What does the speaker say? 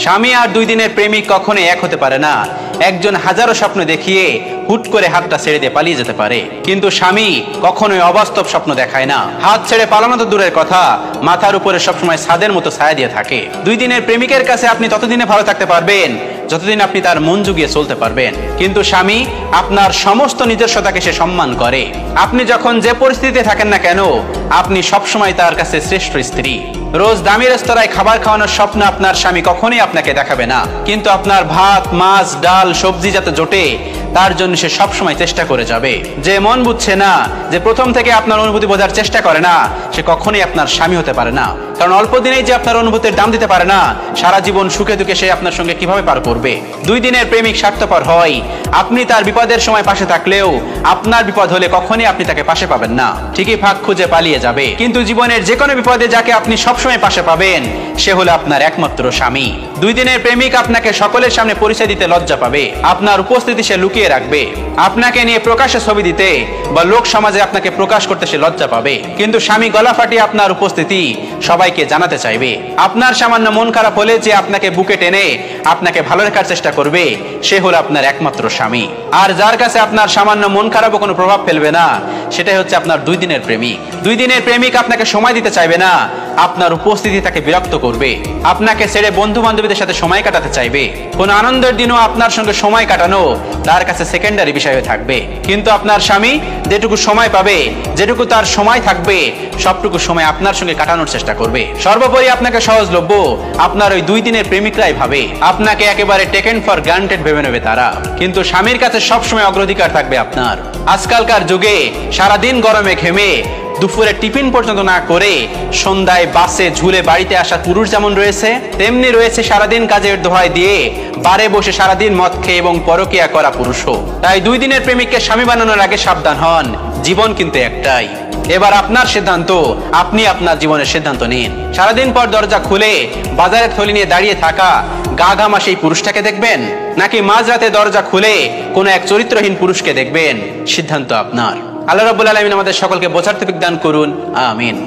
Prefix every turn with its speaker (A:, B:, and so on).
A: স্বামী আর 2 দিনের প্রেমিক কখনো এক হতে পারে না। একজন হাজারো স্বপ্ন দেখিয়ে হুট করে হাতটা ছেড়ে দিয়ে পালিয়ে যেতে পারে, কিন্তু স্বামী কখনোই অবাস্তব স্বপ্ন দেখায় না। হাত ছেড়ে পালানো তো দূরের কথা, মাথার উপরে সবসময় ছাদের মতো ছায়া দিয়ে থাকে। 2 দিনের প্রেমিকের কাছে আপনি ততদিনে ভালো থাকতে পারবেন যতদিন আপনি তার মন জুগিয়ে চলতে পারবেন, কিন্তু স্বামী আপনার সমস্ত নিজস্বতাকে সে সম্মান করে। আপনি যখন যে পরিস্থিতিতে থাকেন না কেন, আপনি সবসময় তার কাছে শ্রেষ্ঠ স্ত্রী। রোজ দামি রেস্তোরাঁয় খাবার খাওয়ানোর স্বপ্ন আপনার স্বামী কখনোই আপনাকে দেখাবে না, কিন্তু আপনার ভাত, মাছ, ডাল, সবজি যাতে জোটে তার জন্য সে সবসময় চেষ্টা করে যাবে। যে মন বুঝছে না, যে প্রথম থেকে আপনার অনুভূতি বোঝার চেষ্টা করে না, সে কখনোই আপনার স্বামী হতে পারে না। কারণ অল্প দিনেই যে আপনার অনুভূতির দাম দিতে পারে না, সারা জীবন সুখে দুঃখে সে আপনার সঙ্গে কিভাবে পার করবে। 2 দিনের প্রেমিক স্বার্থপর হয়। আপনি তার বিপদের সময় পাশে থাকলেও আপনার বিপদ হলে কখনোই আপনি তাকে পাশে পাবেন না, ঠিকই ফাঁক খুঁজে পালিয়ে যাবে। কিন্তু জীবনের যে কোনো বিপদে যাকে আপনি সবসময় পাশে পাবেন সে হলো আপনার একমাত্র স্বামী। 2 দিনের প্রেমিক আপনাকে সকলের সামনে পরিচয় দিতে লজ্জা পাবে, আপনার উপস্থিতি সে লুকিয়ে রাখবে। আপনাকে নিয়ে প্রকাশ্যে ছবি দিতে বা লোক সমাজে আপনাকে প্রকাশ করতে সে লজ্জা পাবে, কিন্তু স্বামী গলা ফাটিয়ে আপনার উপস্থিতি সবাইকে জানাতে চাইবে। আপনার সামান্য মন খারাপ হলে যে আপনাকে বুকে টেনে আপনাকে ভালো রাখার চেষ্টা করবে সে হলো আপনার একমাত্র স্বামী। আর যার কাছে আপনার সামান্য মন খারাপও কোনো প্রভাব ফেলবে না, সেটাই হচ্ছে আপনার 2 দিনের প্রেমিক। 2 দিনের প্রেমিক আপনাকে সময় দিতে চাইবে না, আপনার উপস্থিতি তাকে বিরক্ত করবে। আপনাকে ছেড়ে বন্ধু বান্ধবীদের সাথে সময় কাটাতে চাইবে। কোন আনন্দের দিনও আপনার সঙ্গে সময় কাটানো তার কাছে সেকেন্ডারি বিষয় হয়ে থাকবে, কিন্তু আপনার স্বামী যেটুকু সময় পাবে, যেটুকু তার সময় থাকবে, সবটুকু সময় আপনার সঙ্গে কাটানোর চেষ্টা করবে। সর্বোপরি আপনাকে সহজলভ্য আপনার ওই 2 দিনের প্রেমিকরাই ভাবে। আপনাকে একেবারে টেকেন ফর গ্রান্টেড ভেবে নেবে তারা, কিন্তু স্বামীর কাছে সবসময় অগ্রাধিকার থাকবে আপনার। আজকালকার যুগে সারাদিন গরমে ঘেমে দুপুরে টিফিন পর্যন্ত না করে সন্ধ্যায় বাসে ঝুলে বাড়িতে আসা পুরুষ যেমন রয়েছে, তেমনি রয়েছে সারাদিন কাজের দোহাই দিয়ে বারে বসে সারাদিন মদ খেয়ে এবং পরকীয়া করা পুরুষও। তাই 2 দিনের প্রেমিককে স্বামী বানানোর আগে সাবধান হন, জীবন কিন্তু একটাই। এবার আপনার সিদ্ধান্ত, আপনি আপনার জীবনের সিদ্ধান্ত নিন। সারাদিন পর দরজা খুলে বাজারে থলি নিয়ে দাঁড়িয়ে থাকা গা ঘামা সেই পুরুষটাকে দেখবেন, নাকি মাঝরাতে দরজা খুলে কোনো এক চরিত্রহীন পুরুষকে দেখবেন, সিদ্ধান্ত আপনার। আল্লাহ রাব্বুল আলামিন আমাদের সকলকে বোঝার তৌফিক দান করুন, আমিন।